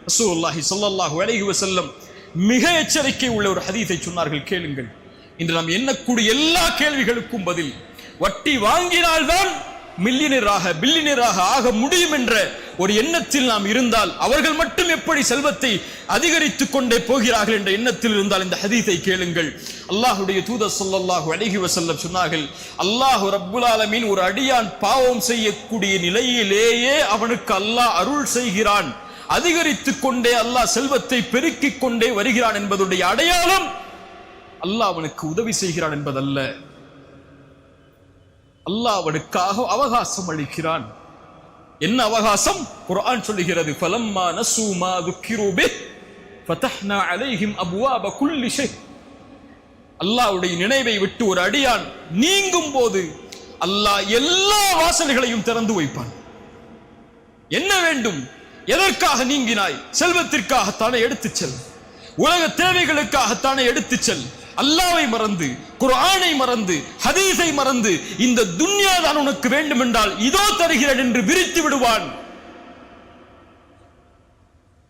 ரசூலுல்லாஹி ஸல்லல்லாஹு அலைஹி வஸல்லம் மிக எச்சரிக்கை உள்ள ஒரு ஹதீஸை சொன்னார்கள், கேளுங்கள். இன்று நாம் எண்ணக்கூடிய எல்லா கேள்விகளுக்கும் பதில். வட்டி வாங்கினால்தான் பில்லியனராக ஆக முடியும் என்ற ஒரு எண்ணத்தில் நாம் இருந்தால், அவர்கள் மட்டும் எப்படி செல்வத்தை அதிகரித்துக் கொண்டே போகிறார்கள் என்ற எண்ணத்தில் இருந்தால் இந்த ஹதீஸை கேளுங்கள். அல்லாஹ்வுடைய தூதர் ஸல்லல்லாஹு அலைஹி வஸல்லம் சொன்னார்கள், அல்லாஹ் ரப்புல் ஆலமீன் ஒரு அடியான் பாவம் செய்யக்கூடிய நிலையிலேயே அவனுக்கு அல்லாஹ் அருள் செய்கிறான், அதிகரித்துக் கொண்டே அல்லாஹ் செல்வத்தை பெருக்கிக் கொண்டே வருகிறான் என்பதுடைய அடையாளம் அல்லாஹ் அவனுக்கு உதவி செய்கிறான் என்பதல்ல, அல்லாஹ் அவனுக்காக அவகாசம் அளிக்கிறான். என்ன அவகாசம்? குர்ஆன் சொல்லுகிறது, ஃபலம்மா நஸூ மா ذுக்கிரு பிஹ் ஃபதஹ்னா அலைஹிம் அப்வாப குல்லி ஷை. அல்லாஹ்வுடைய நினைவை விட்டு ஒரு அடியான் நீங்கும் போது அல்லாஹ் எல்லா வாசல்களையும் திறந்து வைப்பான். என்ன வேண்டும்? எதற்காக நீங்கினாய்? செல்வத்திற்காகத்தானே எடுத்துச் செல், உலக தேவைகளுக்காகத்தானே எடுத்துச் செல். அல்லாஹ்வை மறந்து, குர்ஆனை மறந்து, ஹதீஸை மறந்து இந்த துன்யா தான் உனக்கு வேண்டும் என்றால் இதோ தருகிறேன் என்று விரித்து விடுவான்.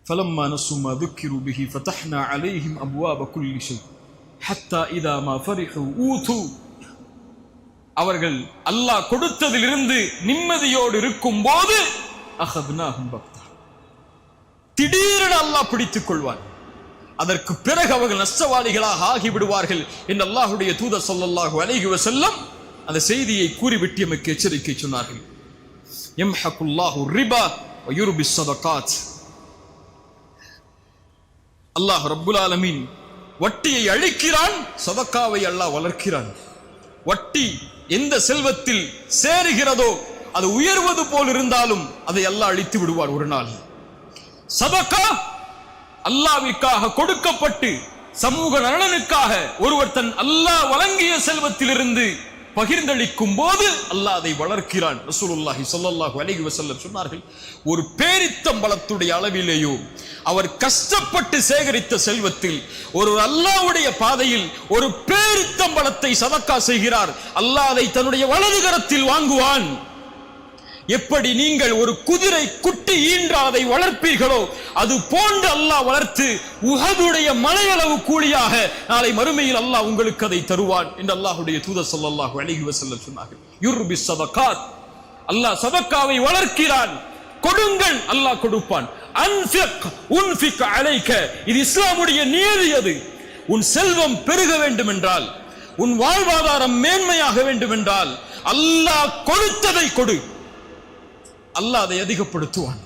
فلما نسوا ما ذكروا به فتحنا عليهم ابواب كل شيء حتى اذا ما فرحوا اوتوا. அவர்கள் அல்லாஹ் கொடுத்ததிலிருந்து நிம்மதியோடு இருக்கும் போது அஹத்னாஹும் பக்தா, திடீரென அல்லாஹ் பிடித்துக் கொள்வான். அதற்கு பிறகு அவர்கள் நஷ்டவாளிகளாக ஆகிவிடுவார்கள் என்று அல்லாஹ்வுடைய தூதர் ஸல்லல்லாஹு அலைஹி வஸல்லம் அந்த செய்தியை கூறிவிட்டு எமக்கு எச்சரிக்கை சொன்னார்கள். யம்ஹகுல்லாஹு ரிபா வ யுர்பிஸ் ஸதகாத். அல்லாஹ் ரப்புல் ஆலமீன் வட்டியை அழிக்கிறான், சதகாவை அல்லாஹ் வளர்க்கிறான். வட்டி எந்த செல்வத்தில் சேருகிறதோ அது உயர்வது போல் இருந்தாலும் அதை அல்லாஹ் அழித்து விடுவார் ஒரு நாள். சதகா அல்லாஹ்விற்காக கொடுக்கப்பட்டு சமூக நலனுக்காக ஒருவர் தன் அல்லாஹ் வழங்கிய செல்வத்திலிருந்து பகிர்ந்தளிக்கும் போது அல்லாஹ் அதை வளர்க்கிறான். ரசூலுல்லாஹி ஸல்லல்லாஹு அலைஹி வஸல்லம் சொன்னார்கள், ஒரு பேரித்தம்பழத்துடைய அளவிலேயோ அவர் கஷ்டப்பட்டு சேகரித்த செல்வத்தில் ஒரு அல்லாஹ்வுடைய பாதையில் ஒரு பேரித்தம்பழத்தை சதக்கா செய்கிறார், அல்லாஹ் அதை தன்னுடைய வலது கரத்தில் வாங்குவான். எப்படி நீங்கள் ஒரு குதிரை குட்டி ஈன்றால் அதை வளர்ப்பீர்களோ அது போன்று அல்லாஹ் வளர்த்து உஹதுடைய மலையளவு கூலியாக நாளை மறுமையில் அல்லாஹ் உங்களுக்கு அதை தருவான் என்று அல்லாஹ்வுடைய தூதர் ஸல்லல்லாஹு அலைஹி வஸல்லம் சொன்னார்கள். யுர்பிஸ் ஸதகாத், அல்லாஹ் சதக்காவை வளர்க்கிறான். கொடுங்கள், அல்லாஹ் கொடுப்பான். அன்ஃபிக் உன்ஃபிக் அலைக, இது இஸ்லாமுடைய நியதி. அது உன் செல்வம் பெருக வேண்டும் என்றால், உன் வாழ்வாதாரம் மேன்மையாக வேண்டும் என்றால் அல்லாஹ் கொடுத்ததை கொடு, அல்லாஹ் அதை அதிகப்படுத்துவான்.